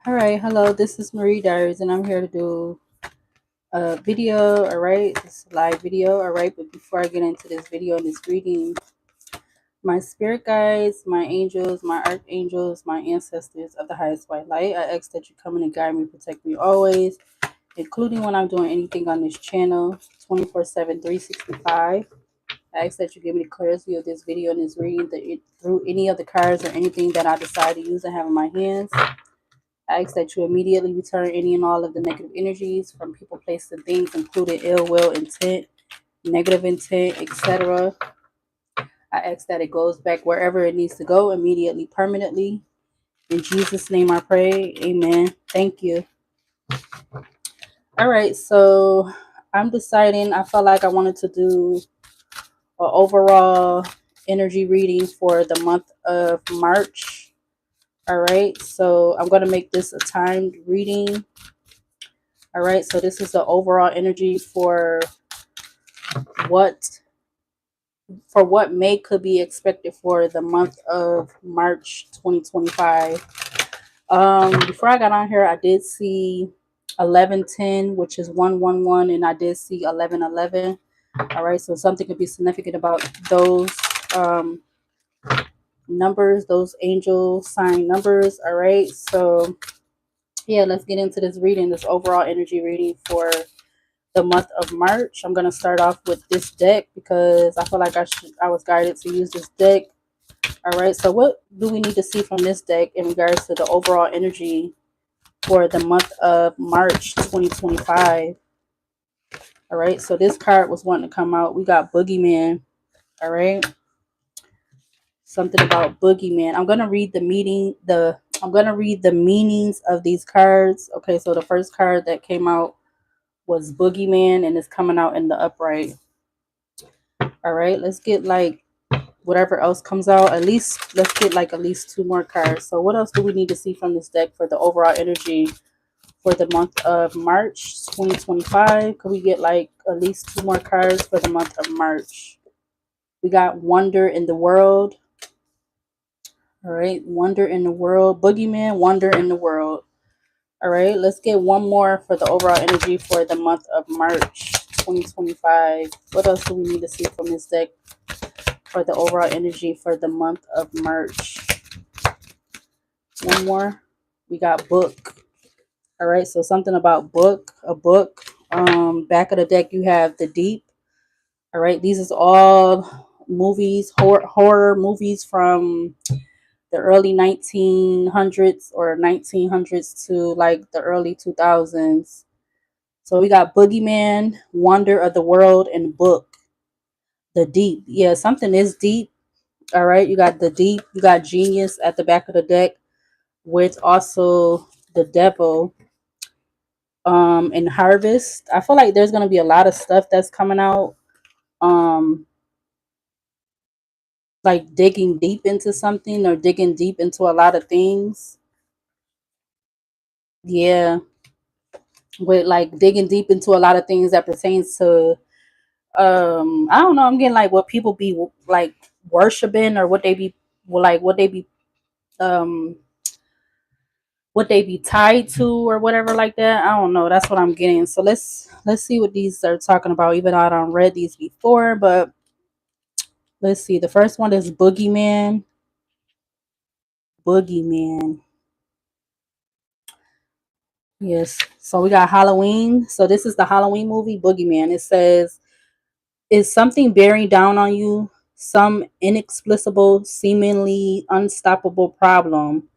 All right, hello, this is Marie Diaries, and I'm here to do a video, all right? It's a live video, all right? But before I get into this video and this reading, my spirit guides, my angels, my archangels, my ancestors of the highest white light, I ask that you come in and guide me, protect me always, including when I'm doing anything on this channel, 24/7, 365. I ask that you give me the clarity of this video and this reading through any of the cards or anything that I decide to use and have in my hands. I ask that you immediately return any and all of the negative energies from people, places, and things, including ill will, intent, negative intent, etc. I ask that it goes back wherever it needs to go immediately, permanently. In Jesus' name I pray. Amen. Thank you. All right, so I'm deciding, I felt like I wanted to do an overall energy reading for the month of March. All right, so I'm going to make this a timed reading. All right, so this is the overall energy what what may could be expected for the month of March 2025. Before I got on here, I did see 1110, which is 111, and I did see 1111. All right, so something could be significant about those um, numbers, those angel sign numbers. All right, so yeah, let's get into this reading, this overall energy reading for the month of March. I'm gonna start off with this deck because I feel like I was guided to use this deck. All right, so what do we need to see from this deck in regards to the overall energy for the month of March 2025? All right, so this card was wanting to come out. We got Boogeyman. All right, something about Boogeyman. I'm gonna read the meanings of these cards. Okay, so the first card that came out was Boogeyman, and it's coming out in the upright. All right, let's get like whatever else comes out. At least let's get like at least two more cards. So what else do we need to see from this deck for the overall energy for the month of March 2025? Could we get like at least two more cards for the month of March? We got Wonder in the World. All right, Wonder in the World. Boogeyman, Wonder in the World. All right, let's get one more for the overall energy for the month of March 2025. What else do we need to see from this deck for the overall energy for the month of March? One more. We got Book. All right, so something about a book. Back of the deck you have The Deep. All right, these is all movies, horror movies from the early 1900s or 1900s to like the early 2000s. So we got Boogeyman, Wonder of the World, and Book. The Deep. Yeah, something is deep. All right, you got The Deep. You got Genius at the back of the deck with also the Devil and Harvest. I feel like there's going to be a lot of stuff that's coming out um like digging deep into something or digging deep into a lot of things. Yeah, with like digging deep into a lot of things that pertains to I don't know, I'm getting like what people be like worshiping or what they be like um what they be tied to or whatever like that. I don't know. That's what I'm getting. So let's see what these are talking about. Even though I don't read these before, but let's see. The first one is Boogeyman. Boogeyman. Yes. So we got Halloween. So this is the Halloween movie, Boogeyman. It says, is something bearing down on you? Some inexplicable, seemingly unstoppable problem,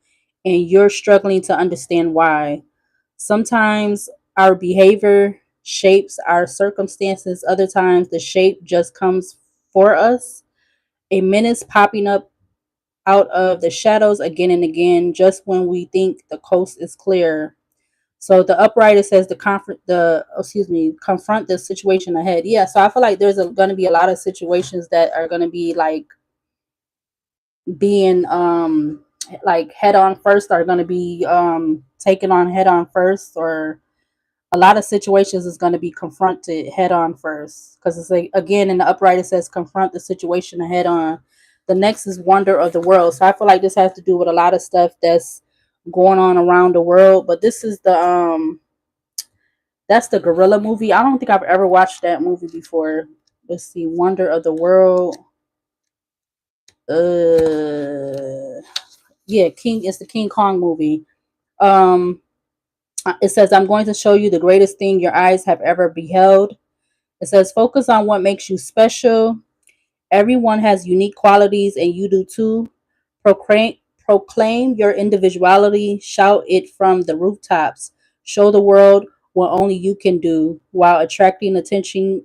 and you're struggling to understand why. Sometimes our behavior shapes our circumstances, other times the shape just comes for us. A menace popping up out of the shadows again and again, just when we think the coast is clear. So the upright, it says confront the situation ahead. Yeah, so I feel like there's going to be a lot of situations that are going to be like being like head on first, are going to be taken on head on first, or a lot of situations is going to be confronted head on first, because it's like again in the upright it says confront the situation head on. The next is Wonder of the World. So I feel like this has to do with a lot of stuff that's going on around the world. But this is the that's the gorilla movie. I don't think I've ever watched that movie before. Let's see, Wonder of the World. Uh, yeah, King. It's the King Kong movie. Um, it says, "I'm going to show you the greatest thing your eyes have ever beheld." It says, "Focus on what makes you special. Everyone has unique qualities, and you do too. Proclaim your individuality. Shout it from the rooftops. Show the world what only you can do. While attracting attention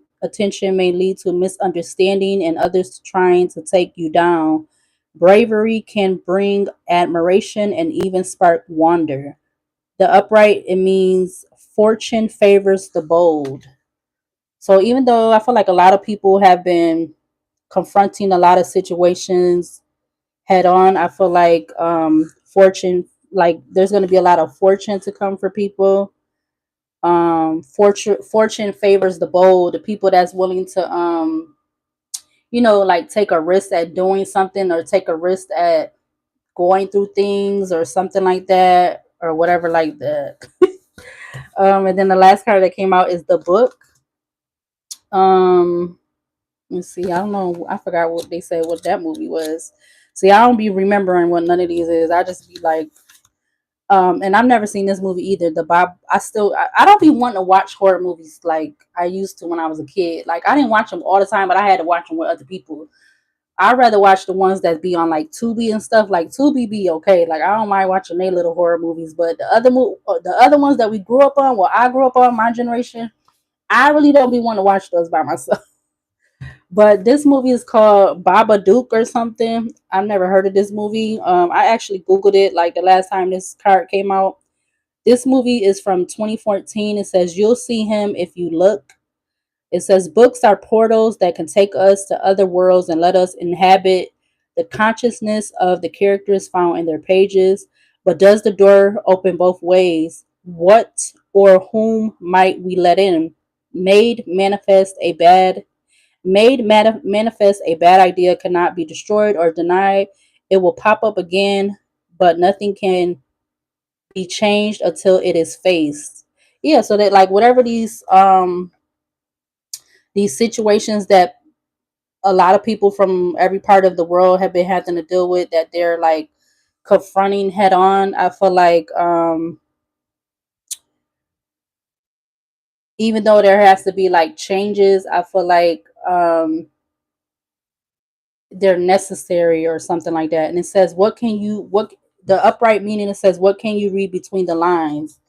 may lead to misunderstanding and others trying to take you down. Bravery can bring admiration and even spark wonder. The upright, it means fortune favors the bold." So even though I feel like a lot of people have been confronting a lot of situations head on, I feel like fortune, like there's going to be a lot of fortune to come for people. Fortune favors the bold, the people that's willing to like take a risk at doing something, or take a risk at going through things or something like that, or whatever like that. And then the last card that came out is the Book. um Let's see. I don't know. I forgot what they said, what that movie was. See, I don't be remembering what none of these is. I just be like, and I've never seen this movie either. The Bob, I don't be wanting to watch horror movies like I used to when I was a kid. Like I didn't watch them all the time, but I had to watch them with other people. I'd rather watch the ones that be on like Tubi and stuff. Like Tubi be okay. Like I don't mind watching they little horror movies, but the other ones that we grew up on, what I grew up on, my generation, I really don't be wanting to watch those by myself. But this movie is called Babadook or something. I've never heard of this movie. I actually Googled it like the last time this card came out. This movie is from 2014. It says, "You'll see him if you look." It says, "Books are portals that can take us to other worlds and let us inhabit the consciousness of the characters found in their pages. But does the door open both ways? What or whom might we let in? Made manifest a bad manifest a bad idea cannot be destroyed or denied. It will pop up again, but nothing can be changed until it is faced." Yeah, so that like whatever these situations that a lot of people from every part of the world have been having to deal with, that they're like confronting head on. I feel like even though there has to be like changes, I feel like they're necessary or something like that. And it says, what the upright meaning, it says, "What can you read between the lines?"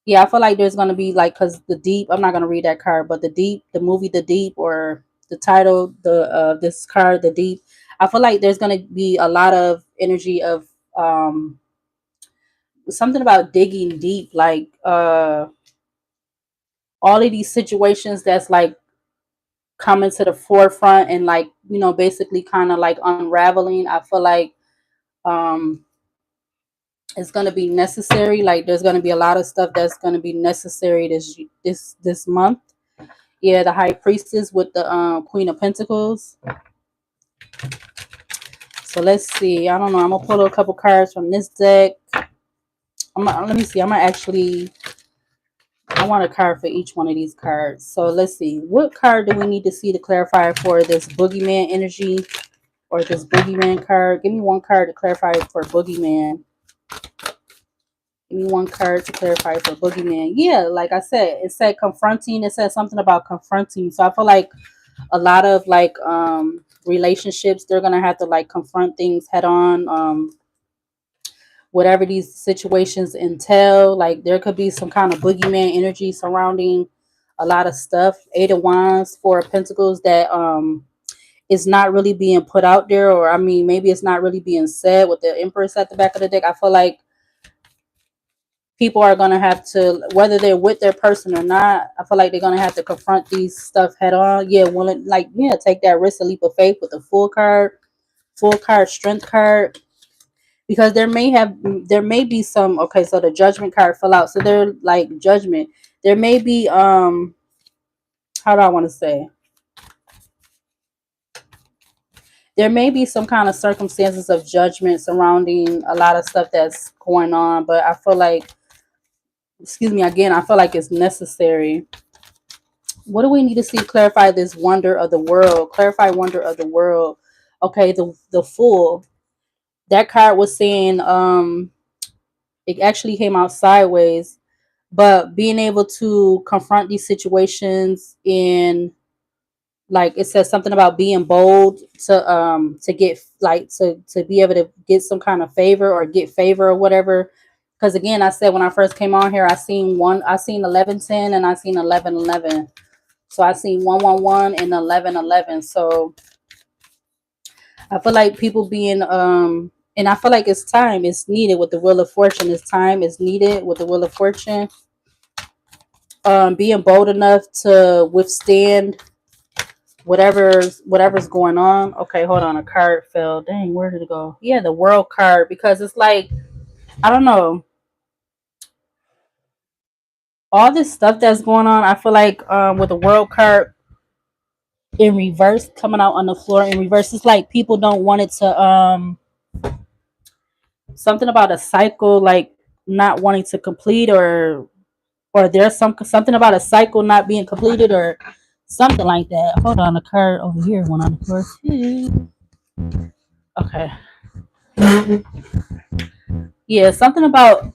Yeah, I feel like there's gonna be like, cause the Deep. I'm not gonna read that card, but the Deep, the movie, The Deep, or the title, the this card, The Deep. I feel like there's gonna be a lot of energy of something about digging deep, like all of these situations that's like coming to the forefront and like basically kind of like unraveling. I feel like um it's going to be necessary. Like there's going to be a lot of stuff that's going to be necessary this month. Yeah, the High Priestess with the Queen of Pentacles. So let's see. I don't know. I'm gonna pull a couple cards from this deck. Let me see. I want a card for each one of these cards. So let's see. What card do we need to see to clarify for this boogeyman energy, or this boogeyman card? Give me one card to clarify for boogeyman. Give me one card to clarify for boogeyman. Yeah, like I said, it said confronting. It said something about confronting. So I feel like a lot of like relationships, they're gonna have to like confront things head on. Whatever these situations entail, like there could be some kind of boogeyman energy surrounding a lot of stuff. Eight of Wands, Four of Pentacles, that is not really being put out there, or I mean maybe it's not really being said. With the Empress at the back of the deck, I feel like people are gonna have to, whether they're with their person or not, I feel like they're gonna have to confront these stuff head on. Yeah, willing, like, yeah, take that risk, a leap of faith with the full card, strength card. Because there may be some, okay, so the Judgment card fell out. So they're like judgment. There may be how do I want to say? There may be some kind of circumstances of judgment surrounding a lot of stuff that's going on, but I feel like, excuse me, again, I feel like it's necessary. What do we need to see? Clarify this wonder of the world. Clarify wonder of the world. Okay, the Fool. That card was saying it actually came out sideways, but being able to confront these situations in, like, it says something about being bold to get, like, to be able to get some kind of favor or get favor or whatever. Because again, I said when I first came on here, I seen 1110 and I seen 1111. So I seen 111 and 1111. So I feel like people being and I feel like it's time, it's needed with the Wheel of Fortune. It's time, is needed with the Wheel of Fortune. Being bold enough to withstand whatever's going on. Okay, hold on, a card fell. Dang, where did it go? Yeah, the World card, because it's like, I don't know, all this stuff that's going on. I feel like with the World card in reverse, coming out on the floor in reverse, it's like people don't want it to something about a cycle, like not wanting to complete, or there's something about a cycle not being completed, or something like that. Hold on, a card over here went on the floor too. Okay. Yeah, something about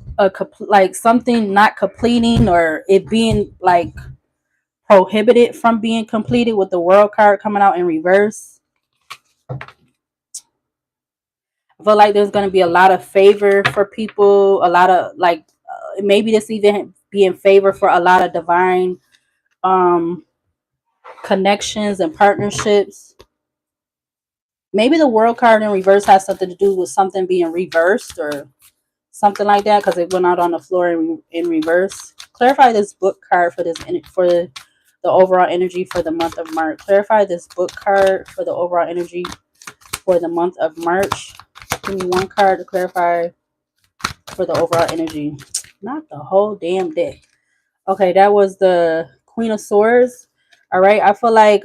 like something not completing, or it being like prohibited from being completed, with the World card coming out in reverse. I feel like there's going to be a lot of favor for people, a lot of like maybe this even be in favor for a lot of divine um connections and partnerships. Maybe the World card in reverse has something to do with something being reversed or something like that, because it went out on the floor in reverse. Clarify this book card for this, for the overall energy for the month of March. Clarify this book card for the overall energy for the month of March. Give me one card to clarify for the overall energy. Not the whole damn deck. Okay, that was the Queen of Swords. All right, I feel like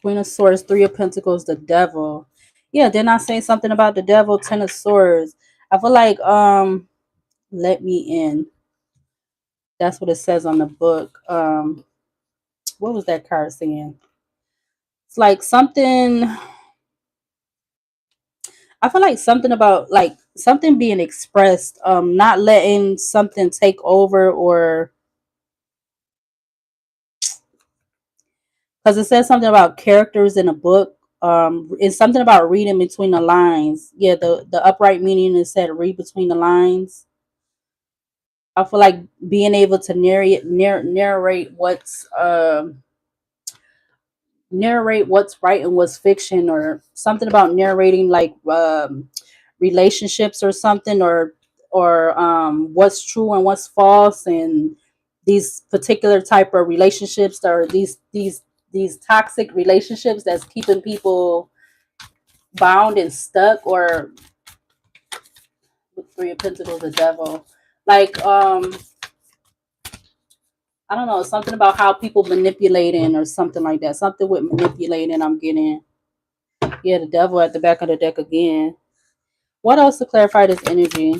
Queen of Swords, Three of Pentacles, the Devil. Yeah, didn't I say something about the Devil? Ten of Swords. I feel like let me in. That's what it says on the book. What was that card saying? It's like something, I feel like something about like something being expressed, not letting something take over, or because it says something about characters in a book. It's something about reading between the lines. Yeah, the upright meaning is said read between the lines. I feel like being able to narrate what's right and what's fiction, or something about narrating like relationships or something, or what's true and what's false, and these particular type of relationships, or these toxic relationships that's keeping people bound and stuck, or with Three of Pentacles, the Devil, like I don't know, something about how people manipulating or something like that. Something with manipulating, I'm getting. Yeah, the Devil at the back of the deck again. What else to clarify this energy?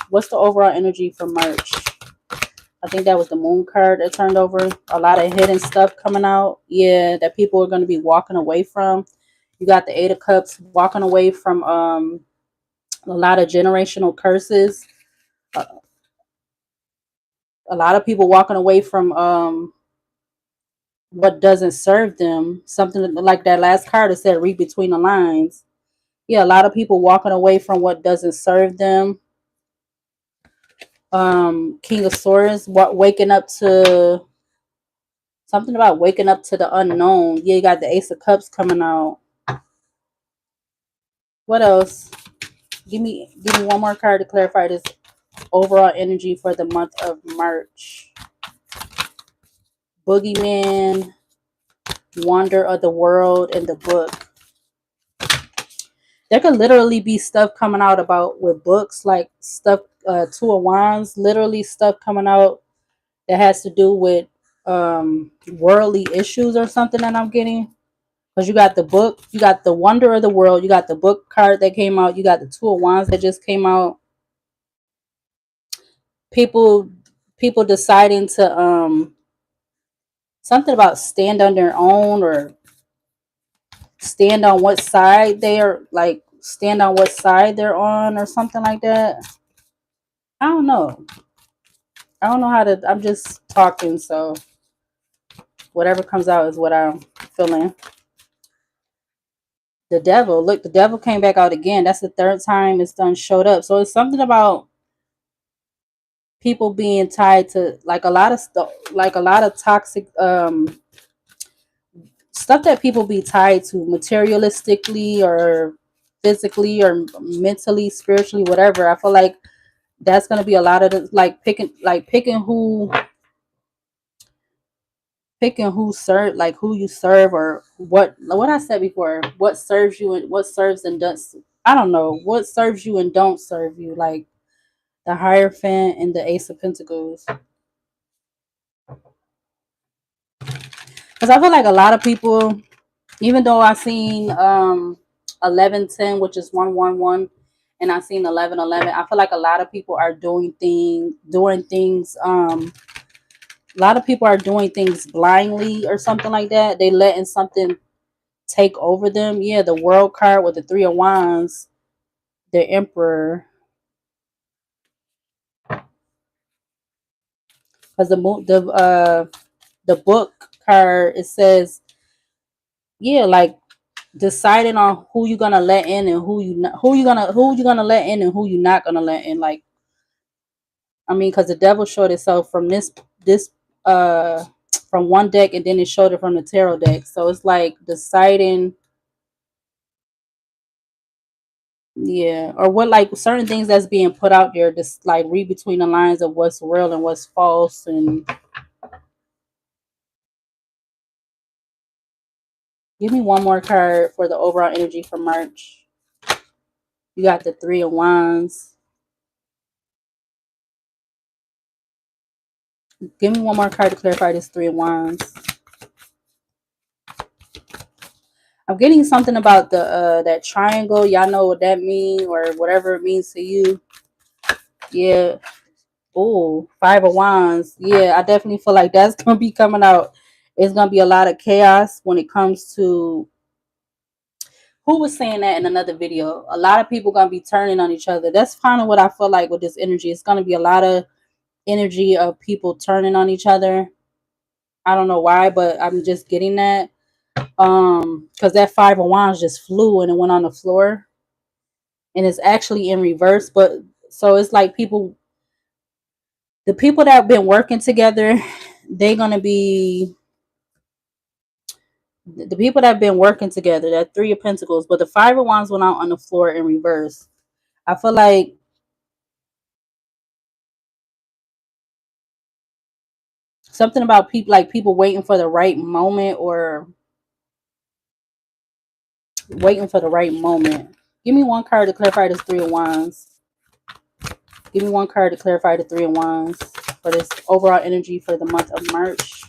What's the overall energy for March? I think that was the Moon card that turned over. A lot of hidden stuff coming out. Yeah, that people are going to be walking away from. You got the Eight of Cups, walking away from a lot of generational curses. A lot of people walking away from what doesn't serve them. Something like that last card that said read between the lines. Yeah, a lot of people walking away from what doesn't serve them. King of Swords, waking up to something about waking up to the unknown. Yeah, you got the Ace of Cups coming out. What else? Give me one more card to clarify this overall energy for the month of March. Boogeyman, Wonder of the World, and the book. There could literally be stuff coming out about with books, like stuff, Two of Wands, literally stuff coming out that has to do with worldly issues or something that I'm getting. Because you got the book, you got the wonder of the world, you got the book card that came out, you got the two of wands that just came out. People deciding to something about stand on their own, or stand on what side they are, like stand on what side they're on or something like that. I don't know. I don't know how to, I'm just talking, so whatever comes out is what I'm feeling. The devil, look, the devil came back out again. That's the third time it's done showed up. So it's something about people being tied to like a lot of stuff, like a lot of toxic stuff that people be tied to materialistically or physically or mentally, spiritually, whatever. I feel like that's gonna be a lot of the, picking who serve, like who you serve, or what I said before, what serves you and what serves and does, I don't know, what serves you and don't serve you, like the Hierophant and the Ace of Pentacles. Because I feel like a lot of people, even though I seen 1110, which is 111, and I seen 1111, I feel like a lot of people are doing things a lot of people are doing things blindly or something like that. They letting something take over them. Yeah, the World card with the Three of Wands, the Emperor. Because the book card, it says, yeah, like deciding on who you're gonna let in and who you gonna let in and who you're not gonna let in. Like, I mean, because the devil showed itself from this uh from one deck, and then it showed it from the tarot deck. So it's like deciding, yeah, or what, like certain things that's being put out there, just like read between the lines of what's real and what's false. And give me one more card for the overall energy for March. You got the Three of Wands. Give me one more card to clarify this Three of Wands. I'm getting something about the that triangle. Y'all know what that means, or whatever it means to you. Yeah. Oh, Five of Wands. Yeah, I definitely feel like that's gonna be coming out. It's gonna be a lot of chaos when it comes to, who was saying that in another video? A lot of people gonna be turning on each other. That's kind of what I feel like with this energy. It's gonna be a lot of energy of people turning on each other. I don't know why, but I'm just getting that. Because that Five of Wands just flew and it went on the floor, and it's actually in reverse. But so it's like the people that have been working together, they're gonna be the people that have been working together. That Three of Pentacles, but the Five of Wands went out on the floor in reverse. I feel like something about people, like people waiting for the right moment, or waiting for the right moment. Give me one card to clarify this Three of Wands. Give me one card to clarify the Three of Wands for this overall energy for the month of March.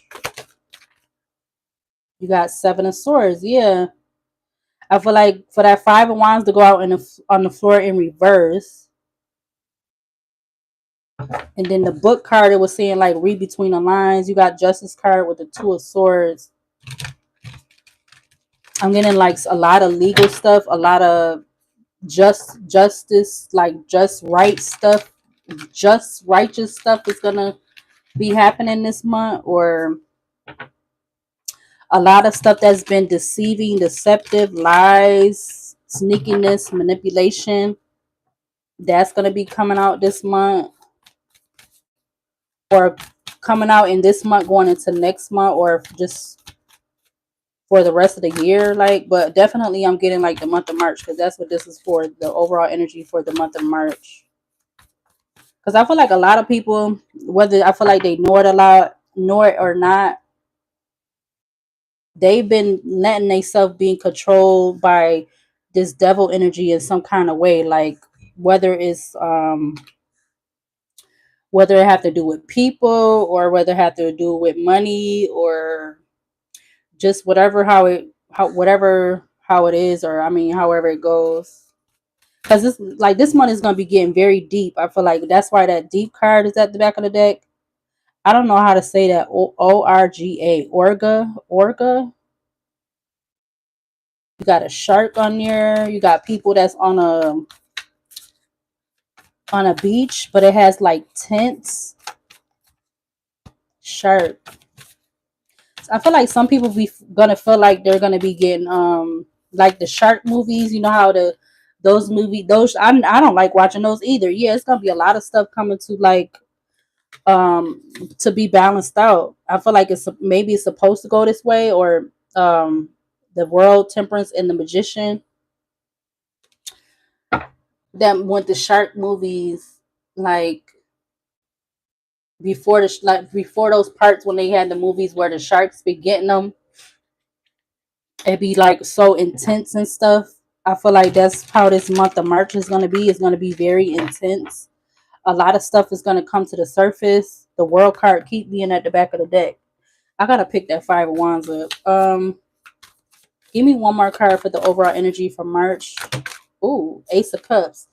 You got Seven of Swords. Yeah. I feel like for that Five of Wands to go out on the floor in reverse. And then the book card, it was saying like read between the lines. You got Justice card with the Two of Swords. I'm getting like a lot of legal stuff, a lot of justice, like just right stuff, just righteous stuff is gonna be happening this month, or a lot of stuff that's been deceiving, deceptive, lies, sneakiness, manipulation, that's gonna be coming out this month, or coming out in this month going into next month, or just for the rest of the year. Like, but definitely I'm getting like the month of March, because that's what this is for, the overall energy for the month of March. Because I feel like a lot of people, whether I feel like they know it or not, they've been letting themselves being controlled by this devil energy in some kind of way. Like whether it's whether it have to do with people or whether it have to do with money or just whatever how it how whatever how it is, or I mean however it goes. Because this like this month is gonna be getting very deep. I feel like that's why that deep card is at the back of the deck. I don't know how to say that. ORGA, Orga. You got a shark on there. You got people that's on a beach, but it has like tents. Shark. I feel like some people be gonna feel like they're gonna be getting like the shark movies. You know how those I don't like watching those either. Yeah, it's gonna be a lot of stuff coming to like to be balanced out. I feel like maybe it's supposed to go this way, or the World Temperance and the Magician that went the shark movies like before those parts when they had the movies where the sharks be getting them. It'd be like so intense and stuff. I feel like that's how this month of March is going to be. It's going to be very intense. A lot of stuff is going to come to the surface. The world card keep being at the back of the deck. I gotta pick that 5 of Wands up. Give me one more card for the overall energy for March. Ooh, Ace of Cups.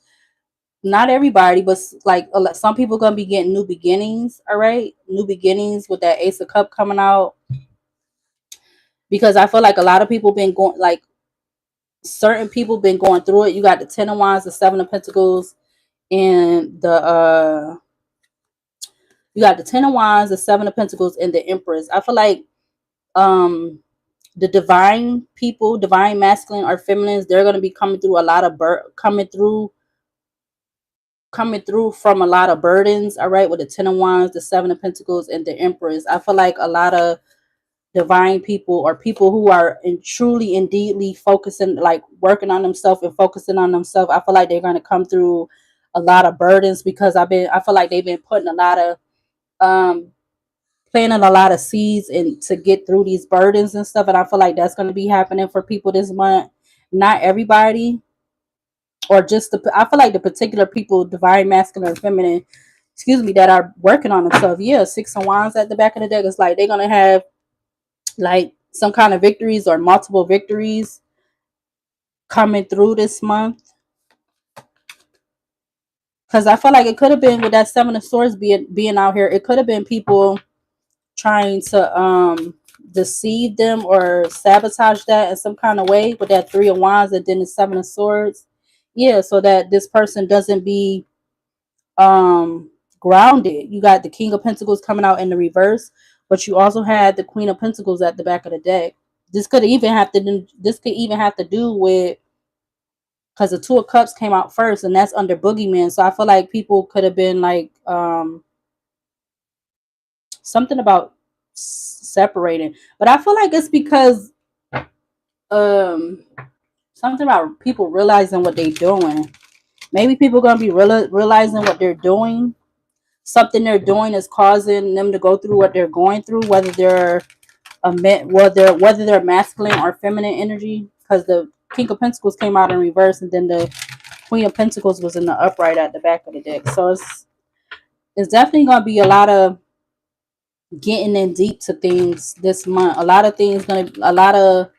Not everybody, but like some people gonna be getting new beginnings. All right, new beginnings with that Ace of Cup coming out, because I feel like a lot of people been going like certain people been going through it. You got the 10 of Wands, the 7 of Pentacles, and you got the 10 of Wands, the 7 of Pentacles, and the Empress. I feel like um the divine people, divine masculine or feminines, they're gonna be coming through a lot of coming through from a lot of burdens. All right, with the 10 of Wands, the 7 of Pentacles, and the Empress. I feel like a lot of divine people or people who are truly indeedly focusing, like working on themselves and focusing on themselves. I feel like they're gonna come through a lot of burdens, because I feel like they've been putting a lot of um planting a lot of seeds and to get through these burdens and stuff, and I feel like that's going to be happening for people this month. Not everybody, or just I feel like the particular people, divine masculine or feminine, excuse me, that are working on themselves. Yeah, 6 of Wands at the back of the deck. It's like they're going to have like some kind of victories or multiple victories coming through this month, because I feel like it could have been with that 7 of Swords being out here. It could have been people trying to deceive them or sabotage that in some kind of way with that 3 of Wands and then the 7 of Swords. Yeah, so that this person doesn't be um grounded. You got the King of Pentacles coming out in the reverse, but you also had the Queen of Pentacles at the back of the deck. This could even have to do with, because the 2 of Cups came out first, and that's under Boogeyman. So I feel like people could have been like something about separating, but I feel like it's because um something about people realizing what they're doing. Maybe people gonna be realizing what they're doing. Something they're doing is causing them to go through what they're going through, whether they're whether they're masculine or feminine energy. Because the King of Pentacles came out in reverse, and then the Queen of Pentacles was in the upright at the back of the deck. So it's definitely gonna be a lot of getting in deep to things this month. A lot of things gonna a lot of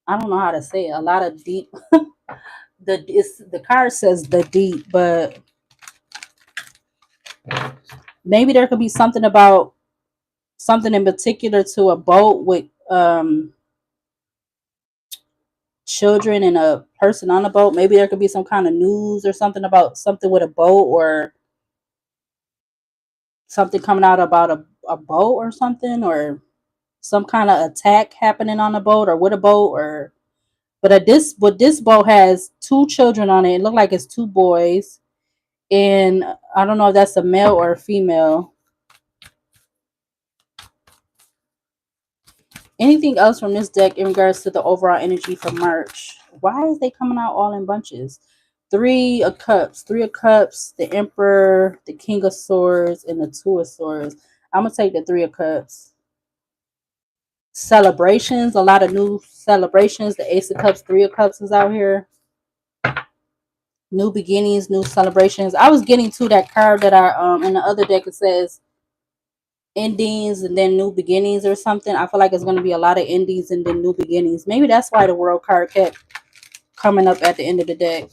I don't know how to say it. A lot of deep. The card says the deep, but maybe there could be something about something in particular to a boat with children and a person on a boat. Maybe there could be some kind of news or something about something with a boat, or something coming out about a boat or something, or some kind of attack happening on a boat or with a boat, or this boat has 2 children on it. It looked like it's 2 boys, and I don't know if that's a male or a female. Anything else from this deck in regards to the overall energy for March? Why is they coming out all in bunches? 3 of Cups, 3 of Cups, the Emperor, the King of Swords, and the 2 of Swords. I'm gonna take the 3 of Cups. Celebrations, a lot of new celebrations. The Ace of Cups, 3 of Cups is out here. New beginnings, new celebrations. I was getting to that card that I in the other deck. It says endings and then new beginnings or something. I feel like it's going to be a lot of endings and then new beginnings. Maybe that's why the world card kept coming up at the end of the deck.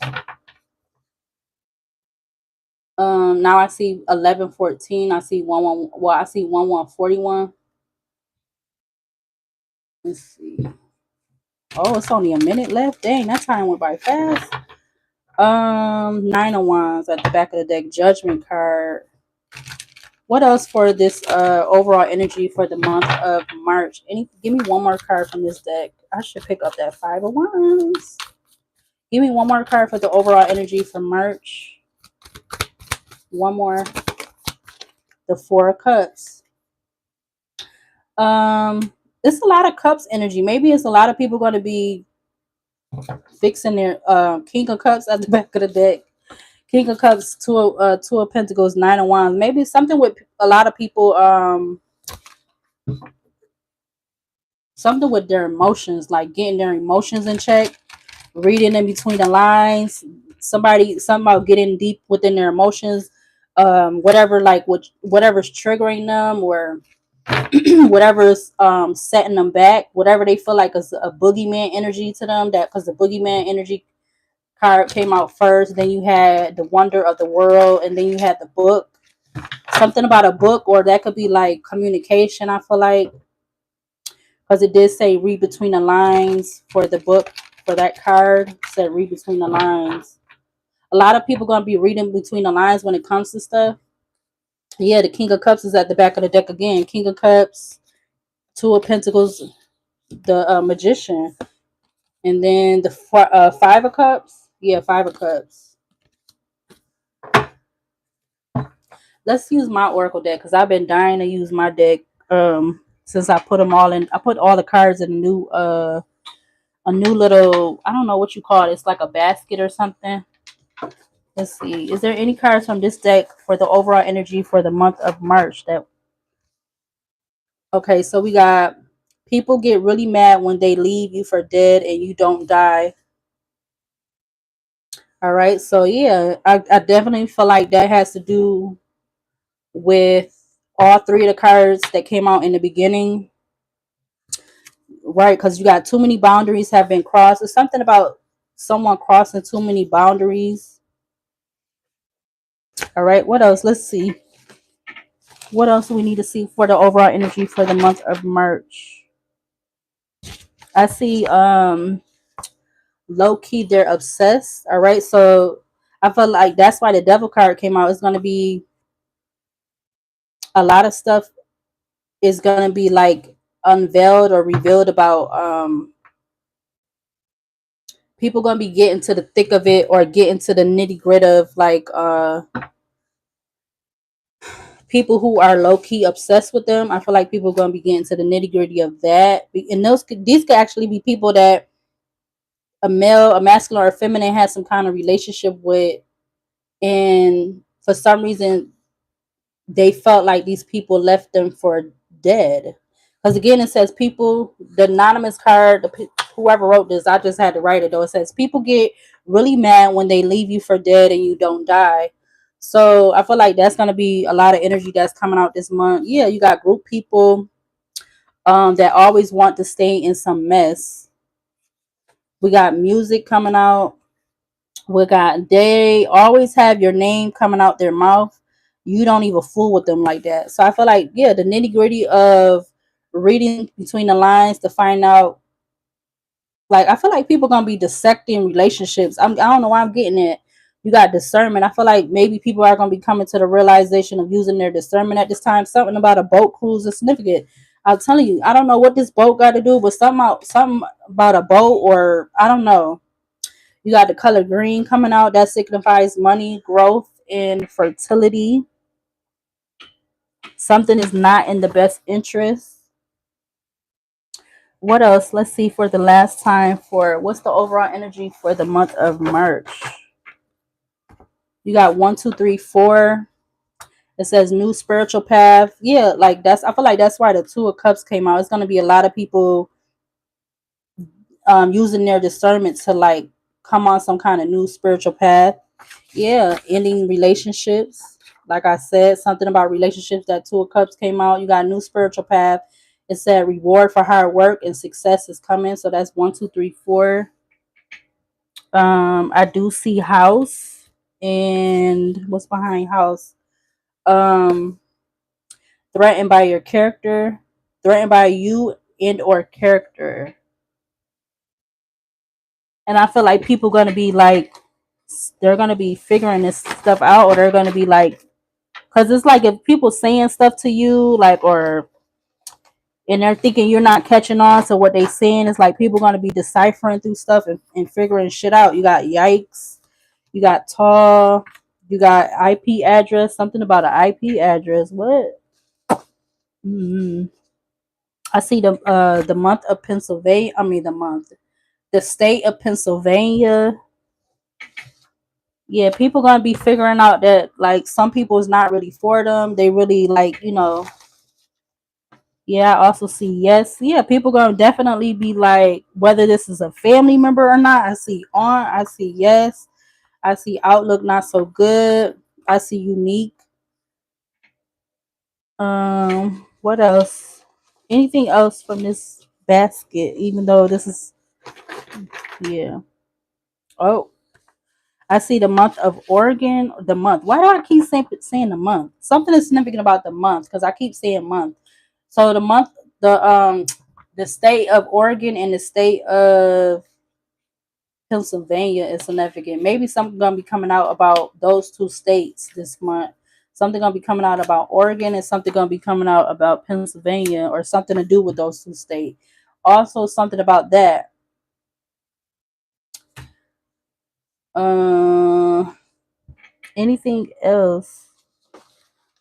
Now I see 1114. I see 11. Well, I see 1141. Let's see. Oh, it's only a minute left. Dang, that time went by fast. Nine of Wands at the back of the deck. Judgment card. What else for this overall energy for the month of March? Give me one more card from this deck. I should pick up that Five of Wands. Give me one more card for the overall energy for March. One more. The Four of Cups. It's a lot of cups energy. Maybe it's a lot of people going to be fixing their King of Cups at the back of the deck. King of Cups, Two of Pentacles, Nine of Wands. Maybe something with a lot of people something with their emotions, like getting their emotions in check, reading in between the lines. Something about getting deep within their emotions. Whatever, like whatever's triggering them, or whatever's setting them back, whatever they feel like is a boogeyman energy to them. That because the boogeyman energy card came out first, then you had the Wonder of the World, and then you had the book. Something about a book, or that could be like communication. I feel like because it did say read between the lines for the book for that card. It said read between the lines. A lot of people gonna be reading between the lines when it comes to stuff. Yeah, the King of Cups is at the back of the deck again. King of Cups, Two of Pentacles, the Magician, and then the Five of Cups. Yeah, Five of Cups. Let's use my Oracle deck because I've been dying to use my deck since I put them all in. I put all the cards in a new little, I don't know what you call it. It's like a basket or something. Let's see. Is there any cards from this deck for the overall energy for the month of March? Okay, so we got people get really mad when they leave you for dead and you don't die. All right, so yeah, I definitely feel like that has to do with all three of the cards that came out in the beginning, right? Because you got too many boundaries have been crossed. It's something about someone crossing too many boundaries. All right, what else? Let's see. What else do we need to see for the overall energy for the month of March? I see low key they're obsessed. All right, so I feel like that's why the Devil card came out. It's going to be a lot of stuff is going to be like unveiled or revealed about people going to be getting to the thick of it or getting to the nitty gritty of like people who are low key obsessed with them. I feel like people are going to be getting to the nitty gritty of that, and these could actually be people that a male, a masculine, or a feminine has some kind of relationship with, and for some reason they felt like these people left them for dead. Because again, it says people, the anonymous card, whoever wrote this, I just had to write it though. It says people get really mad when they leave you for dead and you don't die. So I feel like that's gonna be a lot of energy that's coming out this month. Yeah, you got group people that always want to stay in some mess. We got music coming out. We got they always have your name coming out their mouth. You don't even fool with them like that. So I feel like yeah, the nitty gritty of reading between the lines to find out. Like I feel like people gonna be dissecting relationships. I don't know why I'm getting it. You got discernment. I feel like maybe people are gonna be coming to the realization of using their discernment at this time. Something about a boat cruise is significant. I'm telling you, I don't know what this boat got to do, but something about a boat, or I don't know. You got the color green coming out. That signifies money, growth, and fertility. Something is not in the best interest. What else? Let's see for the last time for what's the overall energy for the month of March. You got 1, 2, 3, 4. It says new spiritual path. Yeah, like that's I feel like that's why the Two of Cups came out. It's gonna be a lot of people using their discernment to like come on some kind of new spiritual path. Yeah, ending relationships. Like I said, something about relationships. That Two of Cups came out. You got a new spiritual path. It said reward for hard work and success is coming. So that's 1, 2, 3, 4. I do see house, and what's behind house? Um, threatened by your character, threatened by you and or character. And I feel like people gonna be like, they're gonna be figuring this stuff out, or they're gonna be like, because it's like if people saying stuff to you, like, or and they're thinking you're not catching on to what they saying, it's like people gonna be deciphering through stuff and figuring shit out. You got yikes, you got tall, you got IP address, something about an IP address. What? Mm-hmm. I see the month of Pennsylvania. I mean the state of Pennsylvania. Yeah, people gonna be figuring out that like some people is not really for them. They really like, Yeah, I also see yes. Yeah, people gonna definitely be like, whether this is a family member or not. I see on, I see yes, I see outlook not so good. I see unique. What else? Anything else from this basket? Even though this is, yeah. Oh, I see the month of Oregon. The month. Why do I keep saying the month? Something is significant about the month because I keep saying month. So the month, the state of Oregon and the state of Pennsylvania is significant. Maybe something gonna be coming out about those two states this month. Something gonna be coming out about Oregon and something gonna be coming out about Pennsylvania or something to do with those two states. Also, something about that. Uh, Anything else?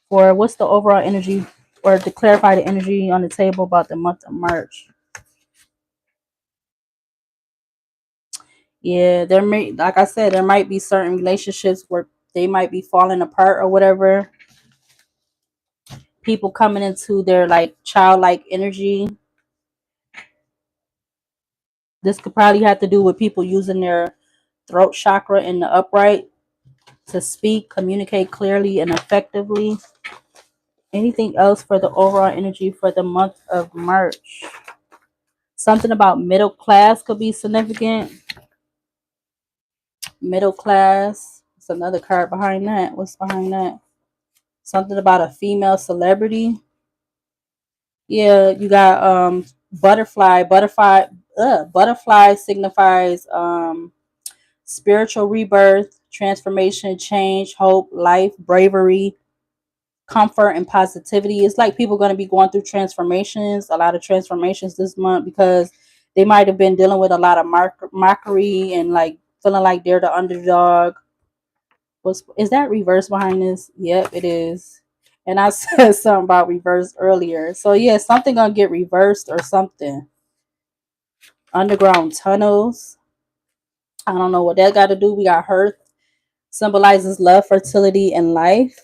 Or what's the overall energy, or to clarify the energy on the table about the month of March? Yeah, there may, like I said, there might be certain relationships where they might be falling apart or whatever. People coming into their like childlike energy. This could probably have to do with people using their throat chakra in the upright to speak, communicate clearly and effectively. Anything else for the overall energy for the month of March? Something about middle class could be significant. Middle class. It's another card behind that. What's behind that? Something about a female celebrity. Yeah, you got butterfly. Butterfly signifies spiritual rebirth, transformation, change, hope, life, bravery, comfort, and positivity. It's like people going to be going through transformations, a lot of transformations this month because they might have been dealing with a lot of mockery and like feeling like they're the underdog. Is that reverse behind this? Yep, it is. And I said something about reverse earlier. So yeah, something gonna get reversed or something. Underground tunnels. I don't know what that got to do. We got Hearth symbolizes love, fertility, and life.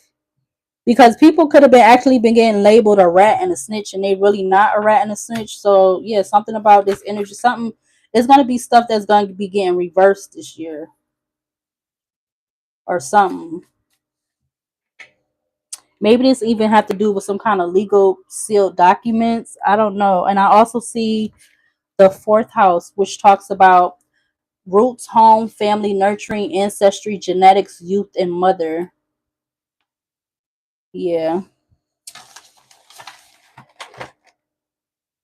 Because people could have been actually been getting labeled a rat and a snitch, and they really not a rat and a snitch. So yeah, something about this energy, something. There's gonna be stuff that's going to be getting reversed this year, or something. Maybe this even have to do with some kind of legal sealed documents. I don't know. And I also see the fourth house, which talks about roots, home, family, nurturing, ancestry, genetics, youth, and mother. Yeah.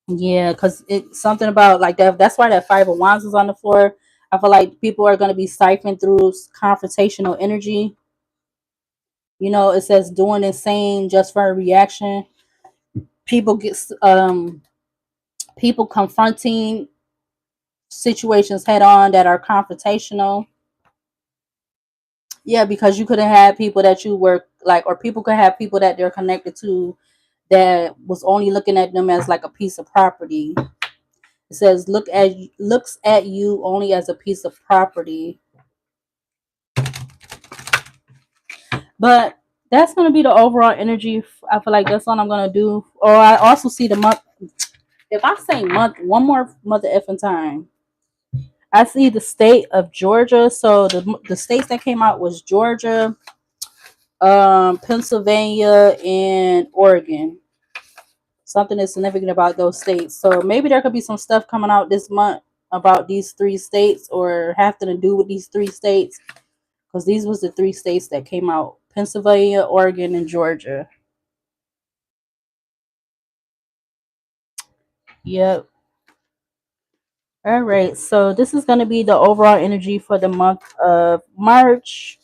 Yeah, because it's something about like that. That's why that Five of Wands is on the floor. I feel like people are going to be siphoned through confrontational energy. It says doing and saying just for a reaction. People get people confronting situations head on that are confrontational. Yeah, because you could have had people that you were like, or people could have people that they're connected to that was only looking at them as like a piece of property. It says looks at you only as a piece of property. But that's gonna be the overall energy. I feel like that's what I'm gonna do. Or I also see the month. If I say month, one more mother effing time, I see the state of Georgia. So the states that came out was Georgia, Pennsylvania, and Oregon. Something is significant about those states. So maybe there could be some stuff coming out this month about these 3 states or having to do with these 3 states, because these was the 3 states that came out: Pennsylvania, Oregon, and Georgia. Yep. All right. So this is going to be the overall energy for the month of March.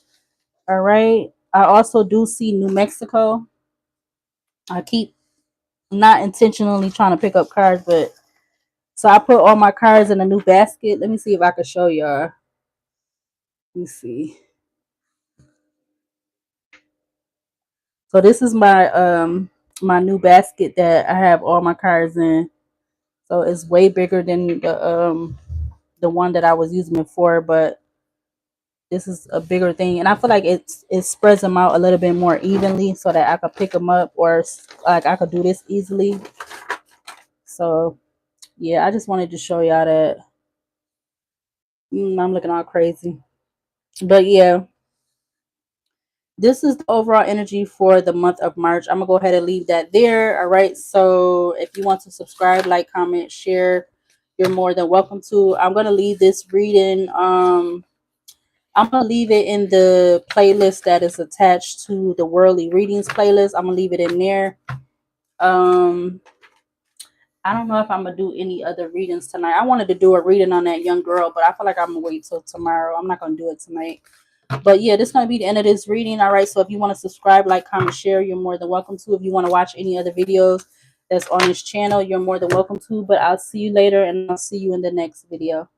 All right. I also do see New Mexico. I keep not intentionally trying to pick up cards, but so I put all my cards in a new basket. Let me see if I can show y'all. Let me see. So this is my new basket that I have all my cards in. So it's way bigger than the one that I was using before, but this is a bigger thing, and I feel like it spreads them out a little bit more evenly so that I could pick them up, or like I could do this easily. So yeah, I just wanted to show y'all that. I'm looking all crazy, but yeah, this is the overall energy for the month of March. I'm gonna go ahead and leave that there. All right. So if you want to subscribe, like, comment, share, you're more than welcome to. I'm gonna leave this reading. I'm gonna leave it in the playlist that is attached to the Worldly Readings playlist. I'm gonna leave it in there. Um, I don't know if I'm gonna do any other readings tonight. I wanted to do a reading on that young girl, but I feel like I'm gonna wait till tomorrow. I'm not gonna do it tonight. But yeah, this is going to be the end of this reading. All right. So if you want to subscribe, like, comment, share, you're more than welcome to. If you want to watch any other videos that's on this channel, you're more than welcome to. But I'll see you later, and I'll see you in the next video.